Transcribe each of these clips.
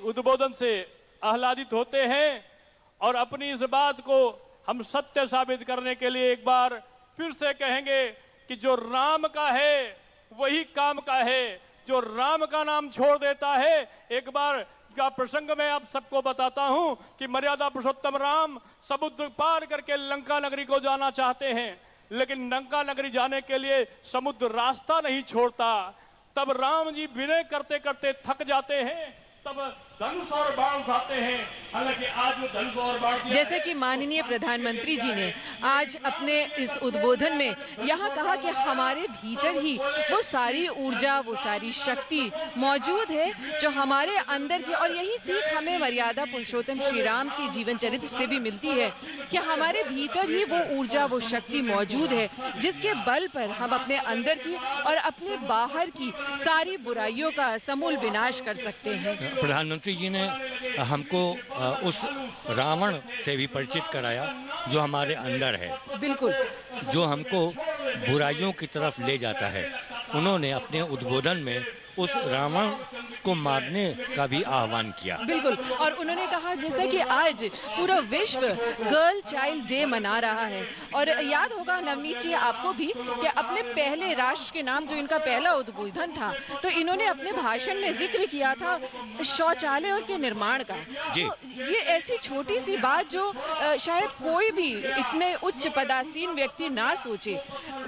उद्बोधन से आह्लादित होते हैं और अपनी इस बात को हम सत्य साबित करने के लिए एक बार फिर से कहेंगे कि जो राम का है वही काम का है। जो राम का नाम छोड़ देता है, एक बार का प्रसंग मैं आप सबको बताता हूं कि मर्यादा पुरुषोत्तम राम समुद्र पार करके लंका नगरी को जाना चाहते हैं, लेकिन लंका नगरी जाने के लिए समुद्र रास्ता नहीं छोड़ता। तब राम जी विनय करते करते थक जाते हैं, तब धनुष और बाण उठाते हैं। हालांकि आज वो धनुष और बाण, जैसे कि माननीय प्रधानमंत्री जी ने आज अपने इस उद्बोधन में यहाँ कहा कि हमारे भीतर ही वो सारी ऊर्जा, वो सारी शक्ति मौजूद है जो हमारे अंदर की, और यही सीख हमें मर्यादा पुरुषोत्तम श्री राम के जीवन चरित्र से भी मिलती है कि हमारे भीतर ही वो ऊर्जा, वो शक्ति मौजूद है जिसके बल पर हम अपने अंदर की और अपने बाहर की सारी बुराइयों का समूल विनाश कर सकते हैं। प्रधानमंत्री जी ने हमको उस रावण से भी परिचित कराया जो हमारे अंदर है, बिल्कुल, जो हमको बुराइयों की तरफ ले जाता है। उन्होंने अपने उद्बोधन में उस रावण को मारने का भी आह्वान किया। बिल्कुल, और उन्होंने कहा जैसे कि आज पूरा विश्व गर्ल चाइल्ड डे मना रहा है, और याद होगा नवनीत जी आपको भी कि अपने पहले राष्ट्र के नाम जो इनका पहला उद्बोधन था, तो इन्होंने अपने भाषण में जिक्र किया था शौचालयों के निर्माण का। तो ये ऐसी छोटी सी बात जो शायद कोई भी इतने उच्च पदासीन व्यक्ति ना सोचे,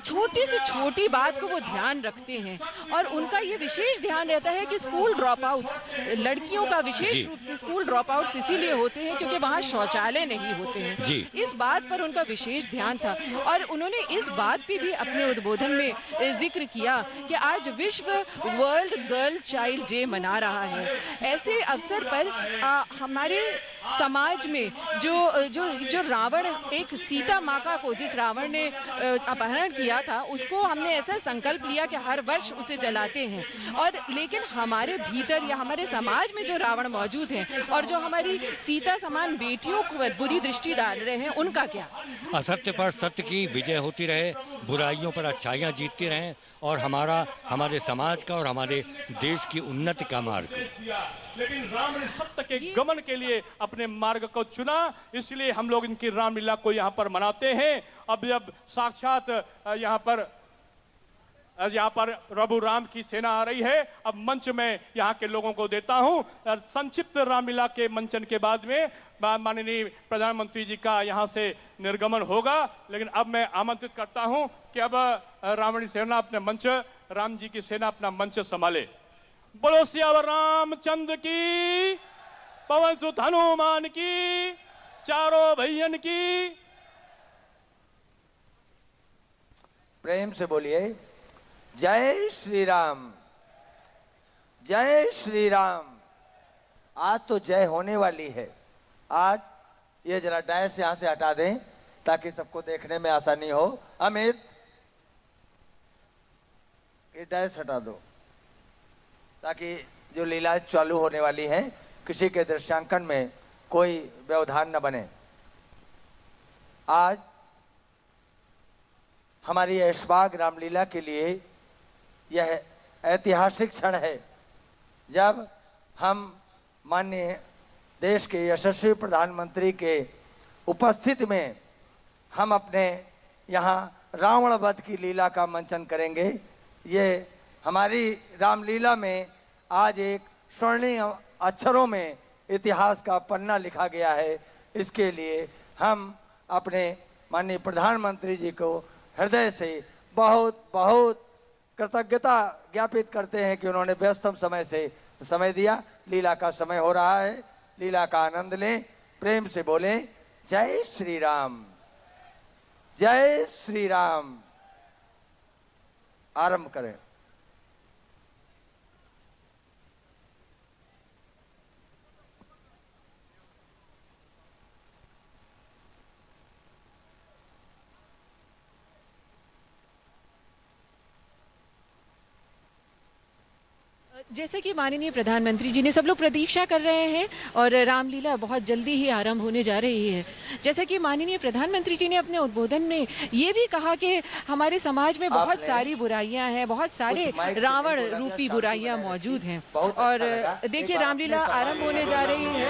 छोटी से छोटी बात को वो ध्यान रखते हैं, और उनका ये विशेष ध्यान रहता है कि स्कूल ड्रॉप आउट्स, लड़कियों का विशेष रूप से स्कूल ड्रॉप आउट्स इसीलिए होते हैं क्योंकि वहाँ शौचालय नहीं होते हैं। इस बात पर उनका विशेष ध्यान था, और उन्होंने इस बात पे भी अपने उद्बोधन में जिक्र किया कि आज विश्व वर्ल्ड गर्ल चाइल्ड डे मना रहा है। ऐसे अवसर पर हमारे समाज में जो रावण, एक सीता माता को जिस रावण ने अपहरण किया था, उसको हमने ऐसा संकल्प लिया कि हर वर्ष उसे जलाते हैं, और लेकिन हमारे भीतर या हमारे समाज में जो रावण मौजूद हैं और जो हमारी सीता समान बेटियों को बुरी दृष्टि डाल रहे हैं, उनका क्या? असत्य पर सत्य की विजय होती रहे, बुराइयों पर अच्छाइयाँ जीतती रहें, और हमारे समाज का और हमारे देश की उन्नति का मार्ग। लेकिन राम ने सत्य के गमन के लिए अपने मार्ग को चुना, इसलिए हम लोग इनकी रामलीला को यहाँ पर मनाते हैं। अब जब साक्षात यहाँ पर प्रभु राम की सेना आ रही है, अब मंच में यहाँ के लोगों को देता हूँ। संक्षिप्त रामलीला के मंचन के बाद में माननीय प्रधानमंत्री जी का यहाँ से निर्गमन होगा, लेकिन अब मैं आमंत्रित करता हूँ कि अब रावणी सेना अपने मंच, राम जी की सेना अपना मंच संभाले। बोलो सियावर रामचंद्र की, पवन सुत हनुमान की, चारों भैयन की। प्रेम से बोलिए जय श्री राम, जय श्री राम। आज तो जय होने वाली है। आज ये जरा डैश यहां से हटा दें ताकि सबको देखने में आसानी हो। अमित, ये डैश हटा दो ताकि जो लीला चालू होने वाली है किसी के दृश्यांकन में कोई व्यवधान न बने। आज हमारी ऐशबाग रामलीला के लिए यह ऐतिहासिक क्षण है जब हम माननीय देश के यशस्वी प्रधानमंत्री के उपस्थिति में हम अपने यहाँ रावण वध की लीला का मंचन करेंगे। ये हमारी रामलीला में आज एक स्वर्णीय अक्षरों में इतिहास का पन्ना लिखा गया है। इसके लिए हम अपने माननीय प्रधानमंत्री जी को हृदय से बहुत बहुत कृतज्ञता ज्ञापित करते हैं कि उन्होंने व्यस्तम समय से समय दिया। लीला का समय हो रहा है, लीला का आनंद लें। प्रेम से बोलें जय श्री राम, जय श्री राम। आरंभ करें। जैसे कि माननीय प्रधानमंत्री जी ने, सब लोग प्रतीक्षा कर रहे हैं और रामलीला बहुत जल्दी ही आरंभ होने जा रही है। जैसे कि माननीय प्रधानमंत्री जी ने अपने उद्बोधन में ये भी कहा कि हमारे समाज में बहुत सारी बुराइयां हैं, बहुत सारे रावण रूपी बुराइयां मौजूद हैं। और देखिए रामलीला आरंभ होने जा रही है।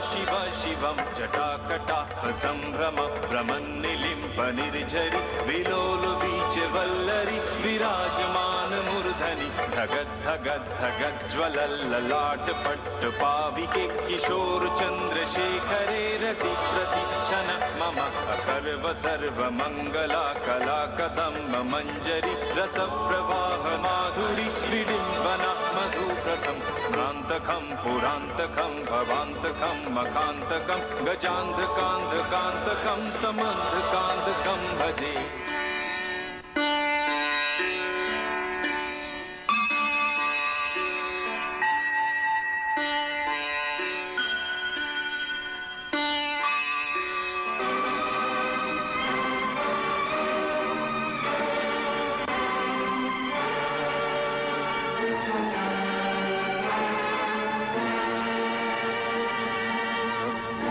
शिव शिवं जटाकटाह संभ्रम भ्रमन्निलिम्प निर्झरि विलोल बीच वल्लरी विराजमान मूर्धनि धगद धगद धगद ज्वलल्ललाट पट्ट पाविके किशोर चंद्रशेखरे रति प्रतीक्षण मम अकर्व सर्व मंगला कला कदम्ब मंजरी रस प्रवाह माधुरी विडिम्बना मधु प्रथम स्नान्तकं पुरान्तकं भवान्तकं मकान्तकं गजान्धकान्धकान्तकं तमन्धकान्धकं भजे।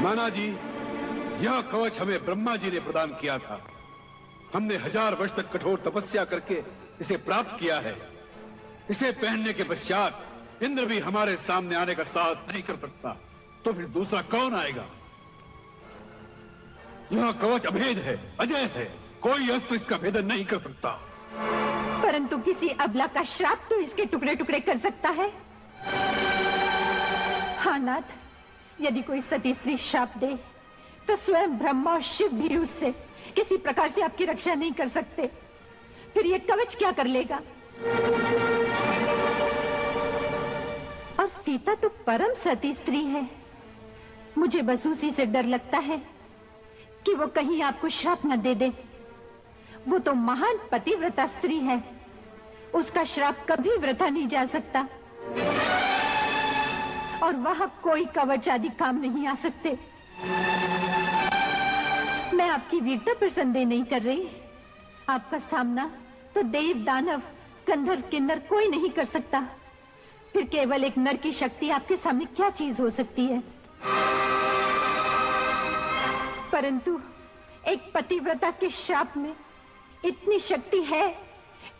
नाना जी, यह कवच हमें ब्रह्मा जी ने प्रदान किया था। हमने 1000 वर्ष तक कठोर तपस्या करके इसे प्राप्त किया है। इसे पहनने के पश्चात इंद्र भी हमारे सामने आने का साहस नहीं कर सकता, तो फिर दूसरा कौन आएगा? यह कवच अभेद है, अजय है, कोई अस्त्र इसका भेदन नहीं कर सकता। परंतु किसी अबला का श्राप तो इसके टुकड़े टुकड़े कर सकता है। हाँ नाथ, यदि कोई सती स्त्री श्राप दे तो स्वयं ब्रह्मा और शिव भी उससे किसी प्रकार से आपकी रक्षा नहीं कर सकते। फिर ये कवच क्या कर लेगा? और सीता तो परम सती स्त्री है। मुझे बस उसी से डर लगता है कि वो कहीं आपको श्राप न दे दे। वो तो महान पतिव्रता स्त्री है, उसका श्राप कभी वृथा नहीं जा सकता और वह कोई कवच आदि काम नहीं आ सकते। मैं आपकी वीरता पर संदेह नहीं कर रही। आपका सामना तो देव दानव गंधर्व किन्नर कोई नहीं कर सकता। फिर केवल एक नर की शक्ति आपके सामने क्या चीज हो सकती है? परंतु एक पतिव्रता के श्राप में इतनी शक्ति है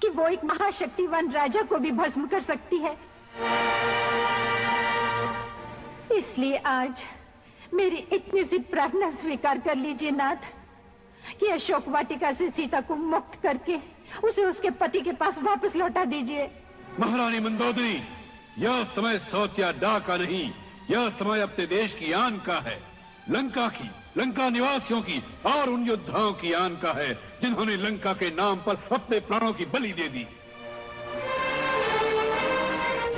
कि वो एक महाशक्तिवान राजा को भी भस्म कर सकती है। इसलिए आज मेरी इतनी सी प्रार्थना स्वीकार कर लीजिए नाथ कि अशोक वाटिका से सीता को मुक्त करके उसे उसके पति के पास वापस लौटा दीजिए। महारानी मंदोदरी, यह समय सौत या डा का नहीं, यह समय अपने देश की आन का है, लंका की, लंका निवासियों की और उन योद्धाओं की आन का है जिन्होंने लंका के नाम पर अपने प्राणों की बलि दे दी।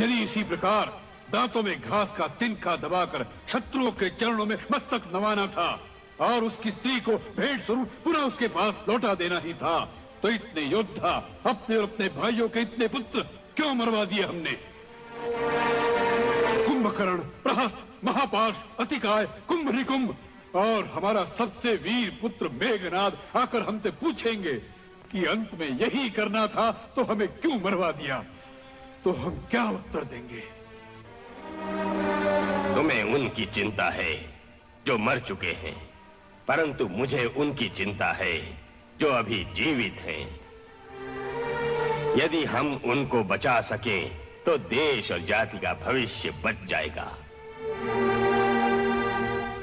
यदि इसी प्रकार दांतों में घास का तिनका दबाकर शत्रुओं के चरणों में मस्तक नवाना था और उसकी स्त्री को भेंट स्वरूप पुनः उसके पास लौटा देना ही था, तो इतने योद्धा, अपने और अपने भाइयों के इतने पुत्र क्यों मरवा दिए हमने? कुंभकर्ण, प्रहस्त, महापाश, अतिकाय, कुंभ निकुंभ और हमारा सबसे वीर पुत्र मेघनाद आकर हमसे पूछेंगे कि अंत में यही करना था तो हमें क्यों मरवा दिया, तो हम क्या उत्तर देंगे? तुम्हें उनकी चिंता है जो मर चुके हैं, परंतु मुझे उनकी चिंता है जो अभी जीवित हैं। यदि हम उनको बचा सकें तो देश और जाति का भविष्य बच जाएगा।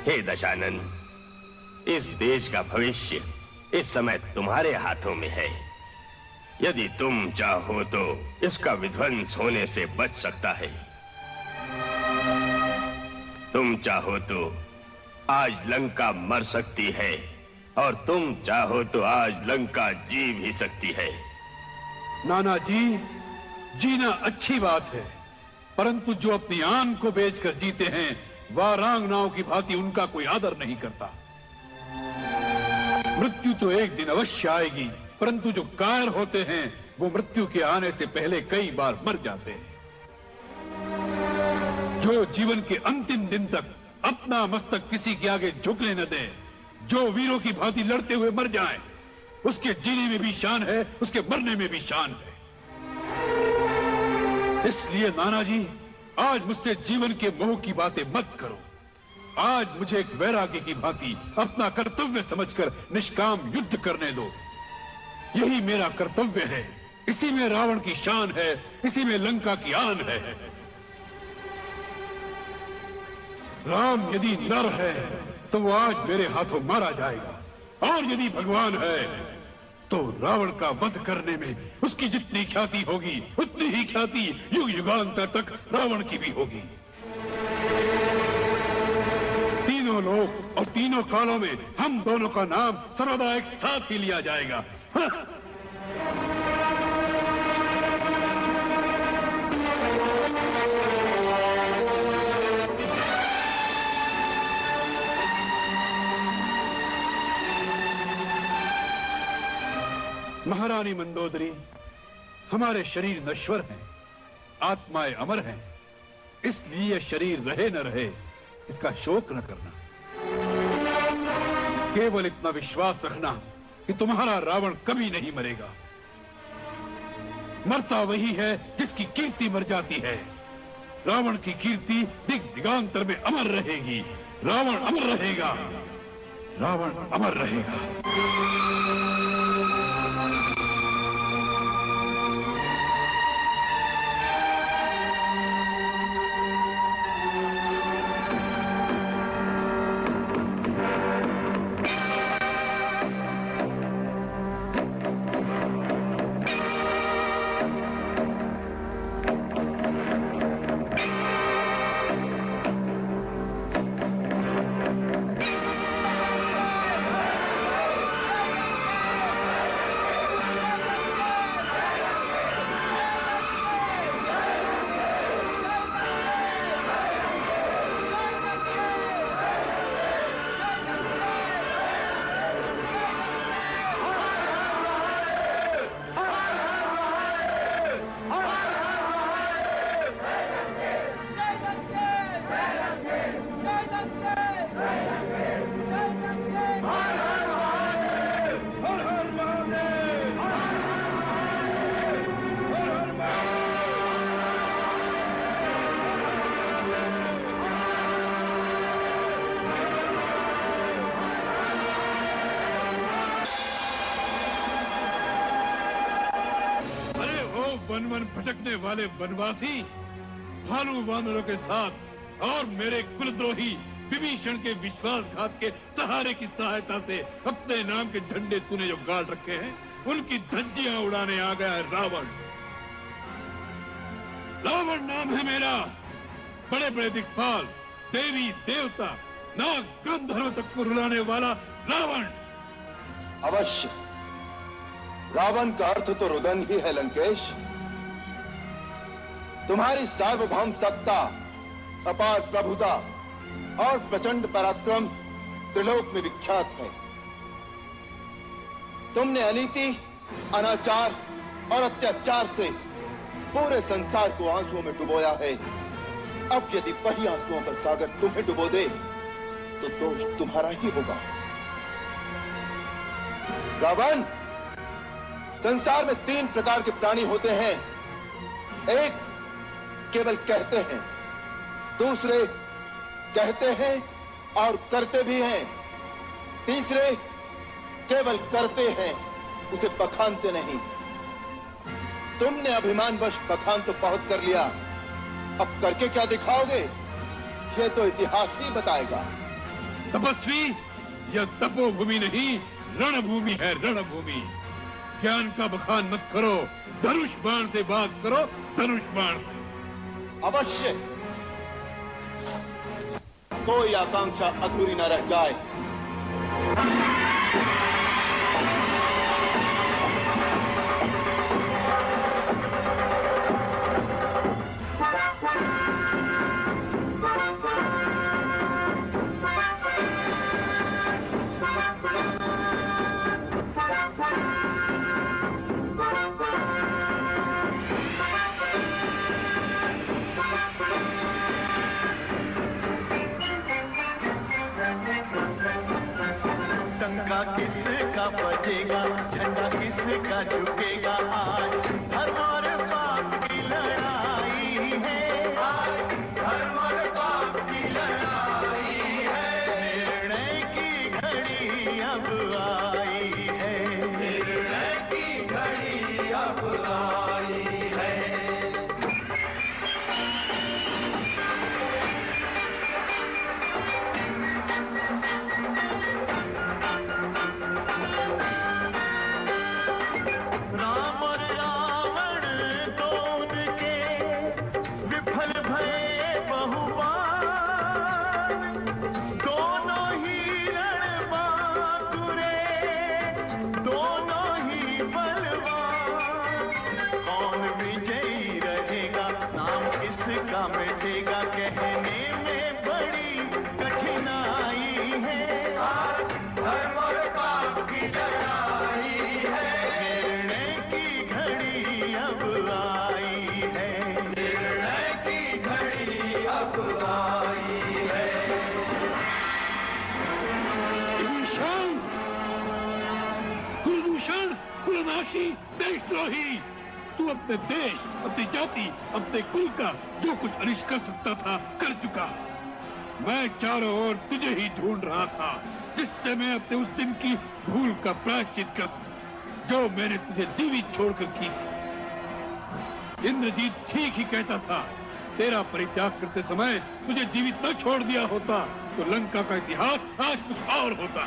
हे दशानन, इस देश का भविष्य इस समय तुम्हारे हाथों में है। यदि तुम चाहो तो इसका विध्वंस होने से बच सकता है। तुम चाहो तो आज लंका मर सकती है और तुम चाहो तो आज लंका जी भी सकती है। नाना जी, जीना अच्छी बात है, परंतु जो अपनी आन को बेचकर जीते हैं वह रांगनाओं की भांति उनका कोई आदर नहीं करता। मृत्यु तो एक दिन अवश्य आएगी, परंतु जो कायर होते हैं वो मृत्यु के आने से पहले कई बार मर जाते हैं। जो जीवन के अंतिम दिन तक अपना मस्तक किसी के आगे झुकने न दे। जो वीरों की भांति लड़ते हुए मर जाए, उसके जीने में भी शान है, उसके मरने में भी शान है। इसलिए नाना जी, आज मुझसे जीवन के मोह की बातें मत करो। आज मुझे एक वैरागी की भांति अपना कर्तव्य समझकर निष्काम युद्ध करने दो। यही मेरा कर्तव्य है। इसी में रावण की शान है, इसी में लंका की आन है। राम यदि नर है तो वो आज मेरे हाथों मारा जाएगा, और यदि भगवान है तो रावण का वध करने में उसकी जितनी ख्याति होगी, उतनी ही ख्याति युग युगांतर तक रावण की भी होगी। तीनों लोक और तीनों कालों में हम दोनों का नाम सर्वदा एक साथ ही लिया जाएगा। महारानी मंदोदरी, हमारे शरीर नश्वर हैं, आत्माएं अमर हैं, इसलिए यह शरीर रहे न रहे इसका शोक न करना। केवल इतना विश्वास रखना कि तुम्हारा रावण कभी नहीं मरेगा। मरता वही है जिसकी कीर्ति मर जाती है। रावण की कीर्ति दिग दिगांतर में अमर रहेगी। रावण अमर रहेगा, रावण अमर रहेगा। वन वन भटकने वाले वनवासी भालू वानरों के साथ और मेरे कुलद्रोही विभीषण के विश्वासघात के सहारे की सहायता से अपने नाम के झंडे तूने जो गाड़ रखे हैं, उनकी धज्जियां उड़ाने आ गया है रावण। रावण नाम है मेरा। बड़े बड़े दिक्पाल, देवी देवता, नाग गंधर्व तक को रुलाने वाला रावण। अवश्य, रावण का अर्थ तो रुदन ही है लंकेश। तुम्हारी सार्वभौम सत्ता, अपार प्रभुता और प्रचंड पराक्रम त्रिलोक में विख्यात है। तुमने अनीति, अनाचार और अत्याचार से पूरे संसार को आंसुओं में डुबोया है। अब यदि वही आंसुओं का सागर तुम्हें डुबो दे तो दोष तुम्हारा ही होगा। रावण, संसार में 3 प्रकार के प्राणी होते हैं। एक केवल कहते हैं, दूसरे कहते हैं और करते भी हैं, तीसरे केवल करते हैं, उसे बखानते नहीं। तुमने अभिमानवश बखान तो बहुत कर लिया, अब करके क्या दिखाओगे यह तो इतिहास ही बताएगा। तपस्वी, यह तपोभूमि नहीं रणभूमि है, रणभूमि। ज्ञान का बखान मत करो, धनुष बाण से बात करो, धनुष बाण से। अवश्य, कोई आकांक्षा अधूरी न रह जाए। डंका बजेगा, झंडा किसका झुकेगा आज। धर्म और पाप की लड़ाई है, आज धर्म और पाप की लड़ाई है। निर्णय की घड़ी अब आई है, निर्णय की घड़ी अब आई है। राम और रावण दोन के विफल भये बहुबार, दोनों ही रणबांकुरे, दोनों ही बलवान। कौन विजयी रहेगा, नाम किसका मिटेगा, कहने में बड़ी कठिनाई है। आज धर्म और पाप की लड़ाई है, निर्णय की घड़ी अब आई है, निर्णय की घड़ी अब आई है। विभीषण, कुलदूषण, कुलनाशी, देशद्रोही, तू अपने देश, अपनी जाति, अपने कुल का जो कुछ अनिष्ट कर सकता था कर चुका। मैं चारों ओर तुझे ही ढूंढ रहा था, जिससे मैं अपने उस दिन की भूल का प्रायश्चित कर सकूं, जो मैंने तुझे जीवित छोड़कर की थी। इंद्रजीत ठीक ही कहता था, तेरा परित्याग करते समय तुझे जीवित न छोड़ दिया होता तो लंका का इतिहास आज कुछ और होता।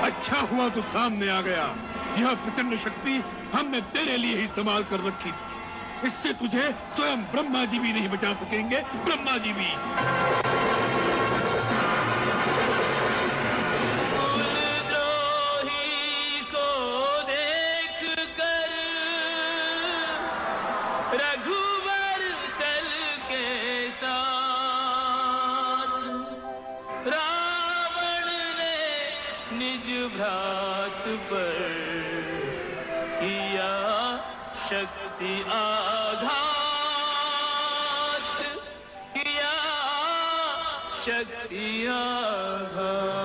अच्छा हुआ तो सामने आ गया। यह प्रचंड शक्ति हमने तेरे लिए ही संभाल कर रखी थी। इससे तुझे स्वयं ब्रह्मा जी भी नहीं बचा सकेंगे, ब्रह्मा जी भी। कुलद्रोही को देखकर रघुवर कल के साथ, रावण ने निज भ्रात पर किया शक्ति आघात, किया शक्ति आघात।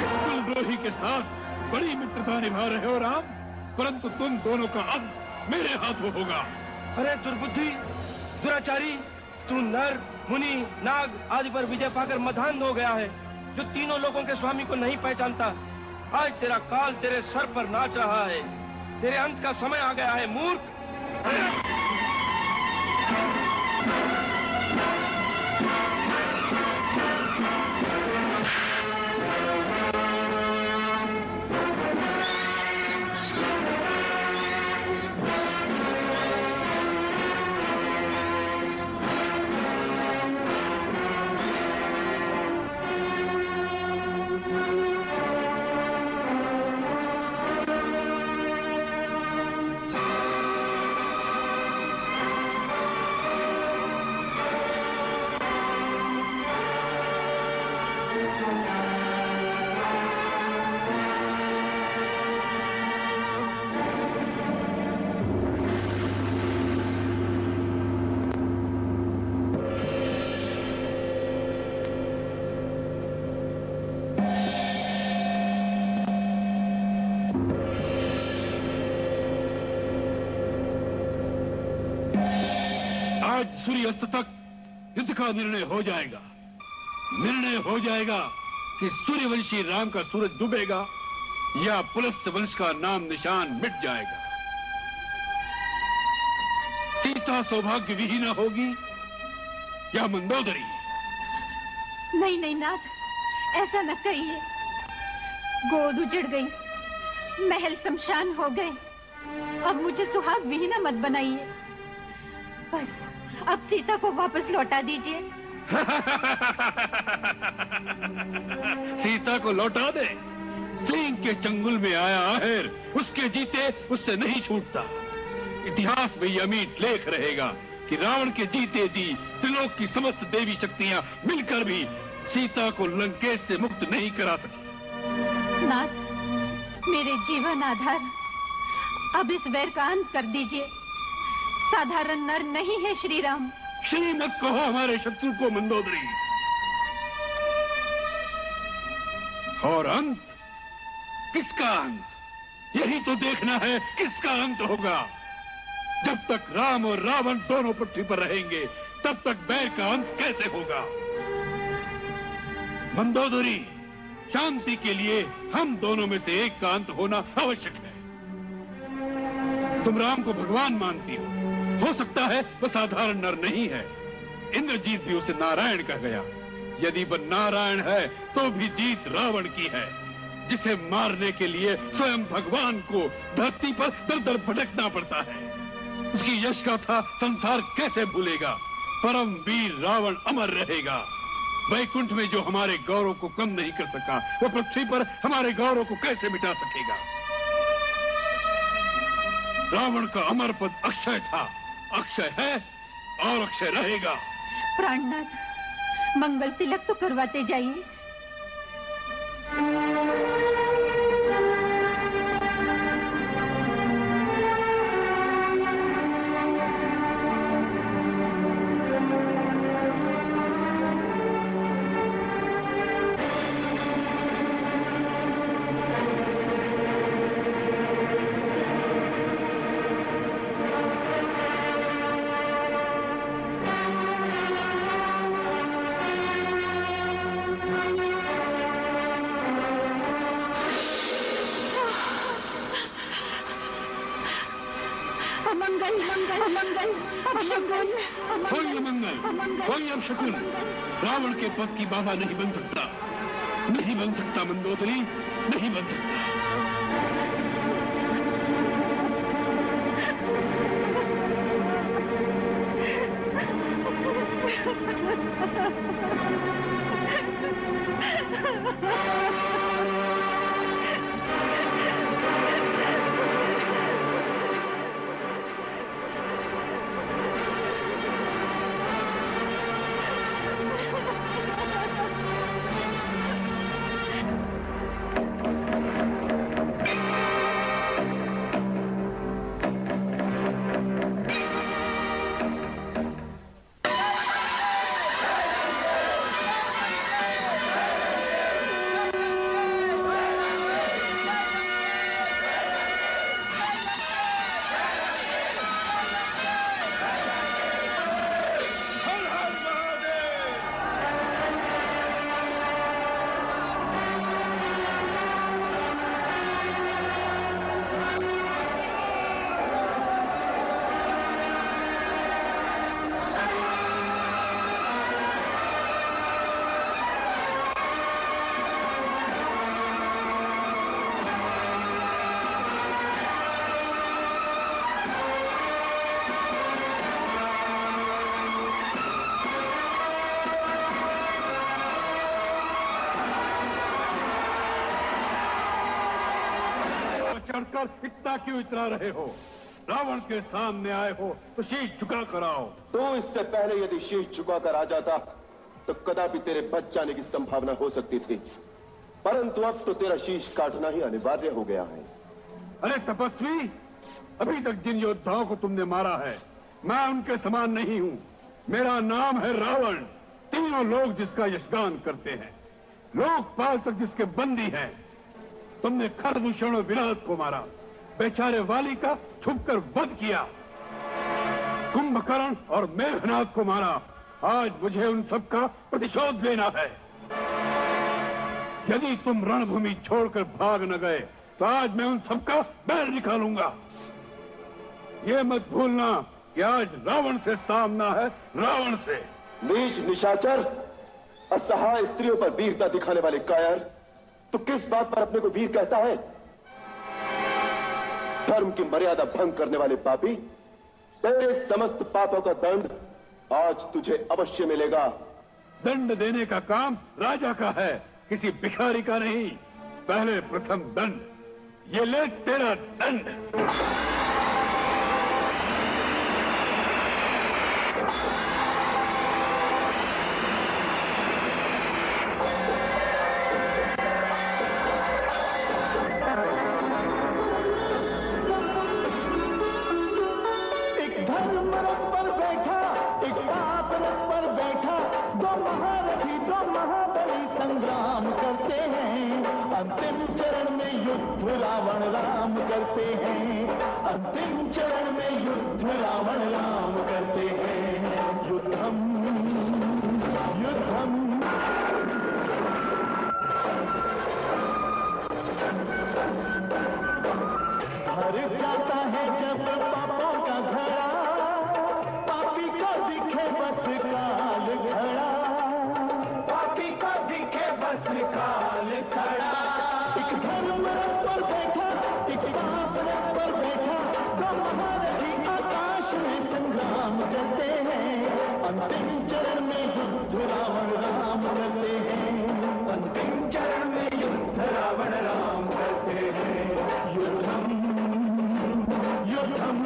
कुलद्रोही के साथ बड़ी मित्रता निभा रहे हो राम, परंतु तुम दोनों का अंत मेरे हाथों होगा। अरे दुर्बुद्धि, दुराचारी, तू नर, मुनि, नाग आदि पर विजय पाकर मधांध हो गया है, जो तीनों लोगों के स्वामी को नहीं पहचानता। आज तेरा काल तेरे सर पर नाच रहा है, तेरे अंत का समय आ गया है मूर्ख। आज सूर्यास्त तक युद्ध का निर्णय हो जाएगा। निर्णय हो जाएगा कि सूर्यवंशी राम का सूरज डूबेगा या पुलस्त्य वंश का नाम निशान मिट जाएगा। सीता सौभाग्य विहीना होगी या मंदोदरी। नहीं नहीं नाथ, ऐसा न कहिए। गोद उजड़ गई, महल शमशान हो गए, अब मुझे सुहाग विहीना मत बनाइए। बस अब सीता को वापस लौटा दीजिए। सीता को लौटा दे, सिंह के चंगुल में आया आहेर उसके जीते उससे नहीं छूटता। इतिहास में यह अमिट लेख रहेगा कि रावण के जीते जी त्रिलोक की समस्त देवी शक्तियां मिलकर भी सीता को लंकेश से मुक्त नहीं करा सकी। नाथ, मेरे जीवन आधार, अब इस वैर का अंत कर दीजिए। साधारण नर नहीं है श्री राम। श्री मत कहो हमारे शत्रु को मंदोदरी। और अंत? किसका अंत? यही तो देखना है किसका अंत होगा। जब तक राम और रावण दोनों पृथ्वी पर रहेंगे तब तक बैर का अंत कैसे होगा। मंदोदरी, शांति के लिए हम दोनों में से एक का अंत होना आवश्यक है। तुम राम को भगवान मानती हो सकता है वह साधारण नर नहीं है। इंद्रजीत भी उसे नारायण कह गया। यदि वह नारायण है तो भी जीत रावण की है, जिसे मारने के लिए स्वयं भगवान को धरती पर दर दर भटकना पड़ता है। उसकी यश गाथा संसार कैसे भूलेगा। परम वीर रावण अमर रहेगा। वैकुंठ में जो हमारे गौरव को कम नहीं कर सका, वो पृथ्वी पर हमारे गौरव को कैसे मिटा सकेगा। रावण का अमर पद अक्षय था, अक्षय है और अक्षय रहेगा। प्राणनाथ, मंगल तिलक तो करवाते जाइए। कोई अपशकुन रावण के पद की बाधा नहीं बन सकता। नहीं बन सकता मंदोदरी, नहीं बन सकता। चढ़कर इतना क्यों इतरा रहे हो? रावण के सामने आए हो तो शीश झुका कर आओ। तो इससे पहले यदि शीश झुकाकर आ जाता तो कदापि तेरे बच जाने की संभावना हो सकती थी, परंतु अब तो तेरा शीश काटना ही अनिवार्य हो गया है। अरे तपस्वी, अभी तक जिन योद्धाओं को तुमने मारा है मैं उनके समान नहीं हूँ। मेरा नाम है रावण, तीनों लोग जिसका यशगान करते हैं, लोकपाल तक जिसके बंदी हैं। तुमने खरदूषण और विराट को मारा, बेचारे वाली का छुपकर वध किया, कुंभकर्ण और मेघनाथ को मारा। आज मुझे उन सब का प्रतिशोध लेना है। यदि तुम रणभूमि छोड़कर भाग न गए तो आज मैं उन सब का बैर निकालूंगा। ये मत भूलना कि आज रावण से सामना है, रावण से। नीच निशाचर, असहाय स्त्रियों पर वीरता दिखाने वाले कायर, तो किस बात पर अपने को वीर कहता है? धर्म की मर्यादा भंग करने वाले पापी, तेरे समस्त पापों का दंड आज तुझे अवश्य मिलेगा। दंड देने का काम राजा का है, किसी भिखारी का नहीं। पहले प्रथम दंड, ये ले तेरा दंड। संग्राम करते हैं, अंतिम चरण में युद्ध रावण राम करते हैं, अंतिम चरण में युद्ध रावण राम करते हैं। युद्धम युद्धम भर जाता है जब पापों का घड़ा, पापी को दिखे बस काल खड़ा, पापी को दिखे बस काल खड़ा। एक धर्म रथ पर बैठा, एक पाप रथ पर बैठा, दो महारथी आकाश में संग्राम करते हैं, अंतिम चरण में युद्ध रावण राम करते हैं, अंतिम चरण में युद्ध रावण राम करते हैं। युद्धम युद्धम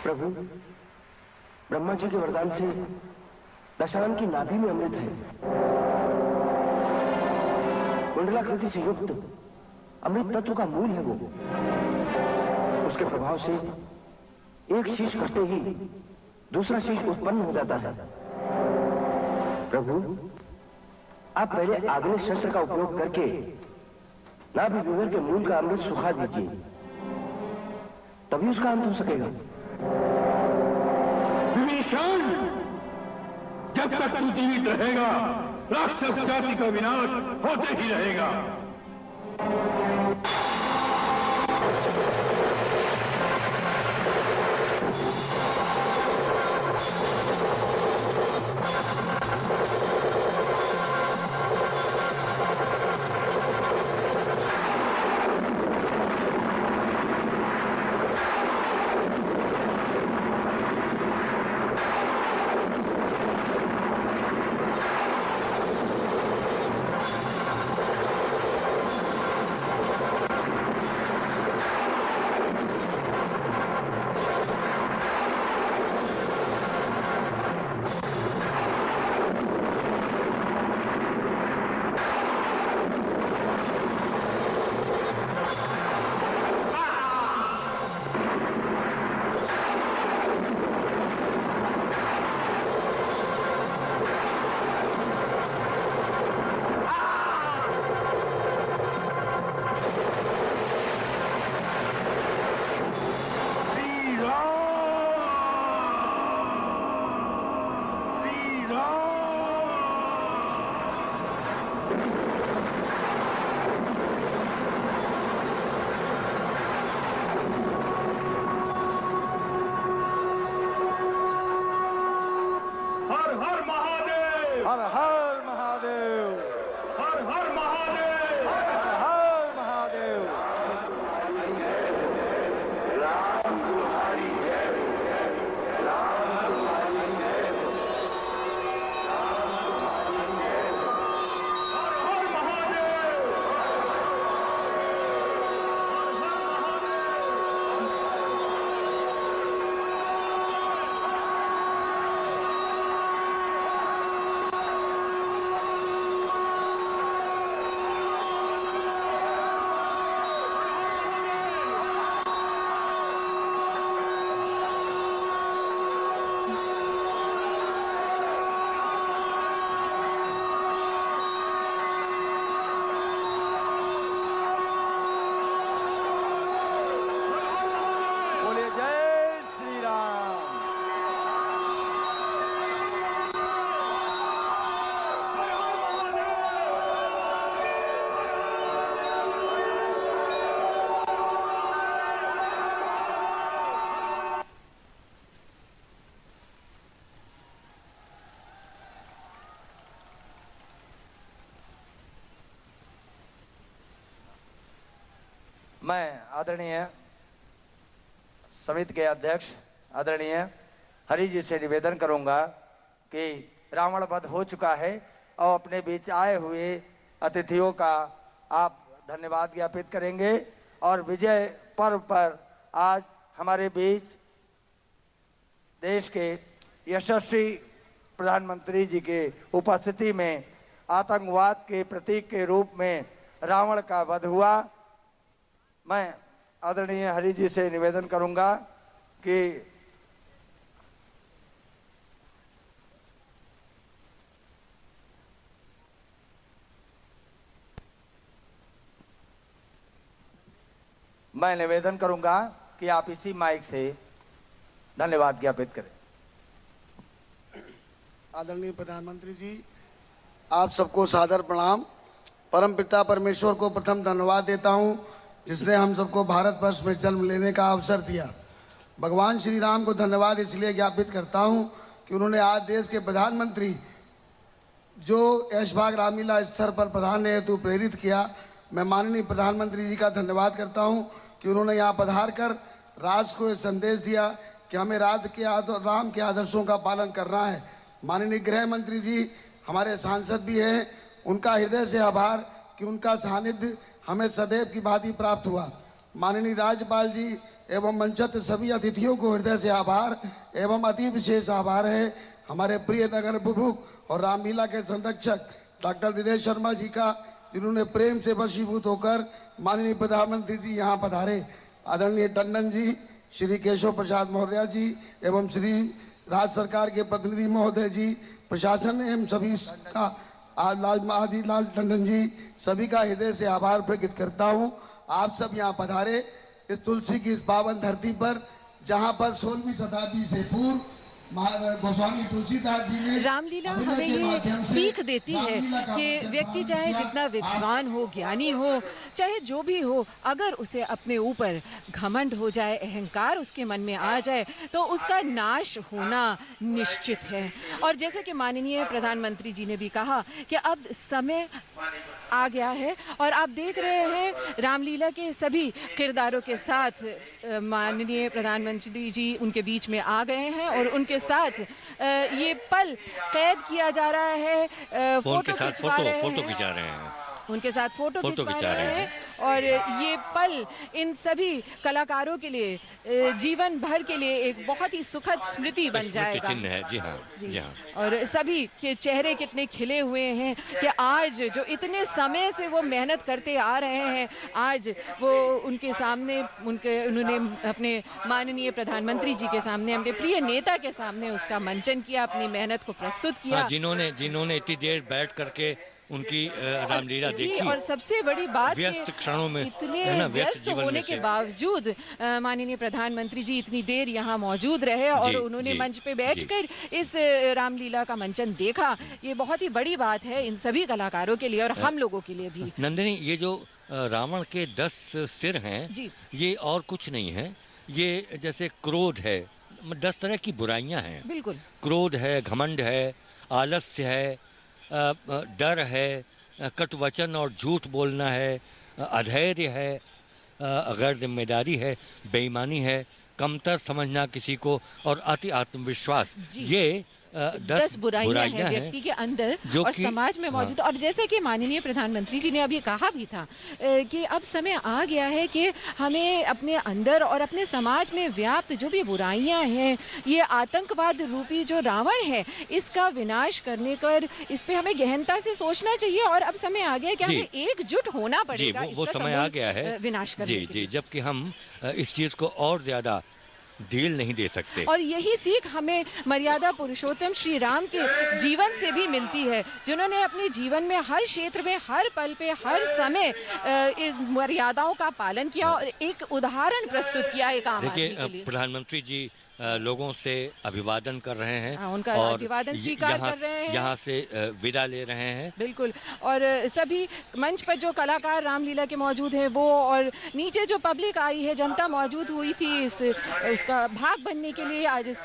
प्रभु, ब्रह्मा जी के वरदान से दशानन की नाभि में अमृत है। कुंडलाकृति से युक्त अमृत तत्व का मूल है वो। उसके प्रभाव से एक शीश कटते ही दूसरा शीश उत्पन्न हो जाता है। प्रभु, आप पहले आग्नेय शस्त्र का उपयोग करके नाभि विवर के मूल का अमृत सुखा दीजिए, तभी उसका अंत हो सकेगा। विभीषण, जब तक तू जीवित रहेगा राक्षस जाति का विनाश होते ही रहेगा। हर हर महादेव, हर हर महादेव, हर हर महादेव। राम तुम्हारी जय, राम मैं आदरणीय समिति के अध्यक्ष आदरणीय हरि जी से निवेदन करूंगा कि रावण वध हो चुका है और अपने बीच आए हुए अतिथियों का आप धन्यवाद ज्ञापित करेंगे और विजय पर्व पर आज हमारे बीच देश के यशस्वी प्रधानमंत्री जी के उपस्थिति में आतंकवाद के प्रतीक के रूप में रावण का वध हुआ। मैं आदरणीय हरि जी से निवेदन करूंगा कि मैं निवेदन करूंगा कि आप इसी माइक से धन्यवाद ज्ञापित करें। आदरणीय प्रधानमंत्री जी, आप सबको सादर प्रणाम। परमपिता परमेश्वर को प्रथम धन्यवाद देता हूं जिसने हम सबको भारतवर्ष में जन्म लेने का अवसर दिया। भगवान श्री राम को धन्यवाद इसलिए ज्ञापित करता हूं कि उन्होंने आज देश के प्रधानमंत्री जो ऐशबाग रामलीला स्तर पर पधारने हेतु प्रेरित किया। मैं माननीय प्रधानमंत्री जी का धन्यवाद करता हूं कि उन्होंने यहाँ पधार कर राष्ट्र को ये संदेश दिया कि हमें राम के आदर्शों का पालन करना है। माननीय गृह मंत्री जी हमारे सांसद भी हैं, उनका हृदय से आभार कि उनका सानिध्य हमें सदैव की भांति प्राप्त हुआ। माननीय राज्यपाल जी एवं मंचस्थ सभी अतिथियों को हृदय से आभार एवं अति विशेष आभार है हमारे प्रिय नगर प्रमुख और रामलीला के संरक्षक डॉक्टर दिनेश शर्मा जी का, जिन्होंने प्रेम से वशीभूत होकर माननीय प्रधानमंत्री जी यहाँ पधारे। आदरणीय टंडन जी, श्री केशव प्रसाद मौर्य जी एवं श्री राज्य सरकार के प्रतिनिधि महोदय जी, प्रशासन एवं सभी का आदिलाल टंडन जी, सभी का हृदय से आभार प्रकट करता हूँ। आप सब यहाँ पधारे इस तुलसी की इस पावन धरती पर, जहाँ पर 16वीं शताब्दी से पूर्व गोस्वामी तुलसीदास जी ने रामलीला हमें ये सीख देती है कि व्यक्ति चाहे जितना विद्वान हो, ज्ञानी हो, चाहे जो भी हो, अगर उसे अपने ऊपर घमंड हो जाए, अहंकार उसके मन में आ जाए तो उसका नाश होना निश्चित है। और जैसे कि माननीय प्रधानमंत्री जी ने भी कहा कि अब समय आ गया है और आप देख रहे हैं रामलीला के सभी किरदारों के साथ माननीय प्रधानमंत्री जी उनके बीच में आ गए हैं और उनके साथ ये पल कैद किया जा रहा है। फोटो खिंचा रहे हैं, उनके साथ फोटो खिंचवा रहे हैं और ये पल इन सभी कलाकारों के लिए जीवन भर के लिए एक बहुत ही सुखद स्मृति बन जाएगा। चिन्ह है। जी हाँ, जी हाँ। और सभी के चेहरे कितने खिले हुए हैं कि आज जो इतने समय से वो मेहनत करते आ रहे हैं, आज वो उनके सामने उन्होंने अपने माननीय प्रधानमंत्री जी के सामने, अपने प्रिय नेता के सामने उसका मंचन किया, अपनी मेहनत को प्रस्तुत किया। जिन्होंने इतनी देर बैठ करके उनकी रामलीला देखी और सबसे बड़ी बात व्यस्त क्षणों में इतने व्यस्त होने के बावजूद माननीय प्रधानमंत्री जी इतनी देर यहाँ मौजूद रहे और उन्होंने मंच पे बैठकर इस रामलीला का मंचन देखा। ये बहुत ही बड़ी बात है इन सभी कलाकारों के लिए और हम लोगों के लिए भी। नंदिनी, ये जो रावण के 10 सिर हैं, ये और कुछ नहीं है, ये जैसे क्रोध है, 10 तरह की बुराइयां हैं। बिल्कुल, क्रोध है, घमंड है, आलस्य है, डर है, कटुवचन और झूठ बोलना है, अधैर्य है, गैर जिम्मेदारी है, बेईमानी है, कमतर समझना किसी को और अति आत्मविश्वास। ये 10 बुराइयां हैं व्यक्ति के अंदर और समाज में मौजूद। और जैसे कि माननीय प्रधानमंत्री जी ने अभी कहा भी था कि अब समय आ गया है कि हमें अपने अंदर और अपने समाज में व्याप्त जो भी बुराइयां हैं, ये आतंकवाद रूपी जो रावण है, इसका विनाश करने कर इस पे हमें गहनता से सोचना चाहिए। और अब समय आ गया है कि हमें एकजुट होना पड़ेगा। वो समय आ गया है विनाश करने के लिए। जबकि हम इस चीज को और ज्यादा ढील नहीं दे सकते। और यही सीख हमें मर्यादा पुरुषोत्तम श्री राम के जीवन से भी मिलती है, जिन्होंने अपने जीवन में हर क्षेत्र में, हर पल पे, हर समय मर्यादाओं का पालन किया और एक उदाहरण प्रस्तुत किया एक आम आदमी के लिए। प्रधानमंत्री जी लोगों से अभिवादन कर रहे हैं, उनका और अभिवादन स्वीकार कर रहे हैं, यहाँ से विदा ले रहे हैं। बिल्कुल। और सभी मंच पर जो कलाकार रामलीला के मौजूद हैं वो, और नीचे जो पब्लिक आई है, जनता मौजूद हुई थी उसका भाग बनने के लिए, आज इस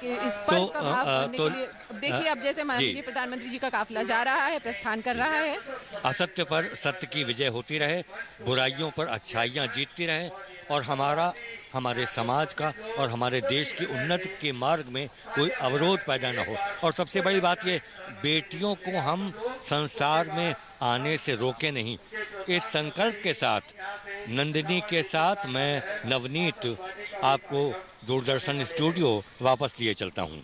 पल का भाग बनने के लिए। देखिए अब जैसे माननीय प्रधानमंत्री जी का काफिला जा रहा है, प्रस्थान कर रहा है। असत्य पर सत्य की विजय होती रहे, बुराइयों पर अच्छाइयाँ जीतती रहें, और हमारे समाज का और हमारे देश की उन्नति के मार्ग में कोई अवरोध पैदा न हो। और सबसे बड़ी बात ये, बेटियों को हम संसार में आने से रोके नहीं। इस संकल्प के साथ नंदिनी के साथ मैं नवनीत आपको दूरदर्शन स्टूडियो वापस लिए चलता हूँ।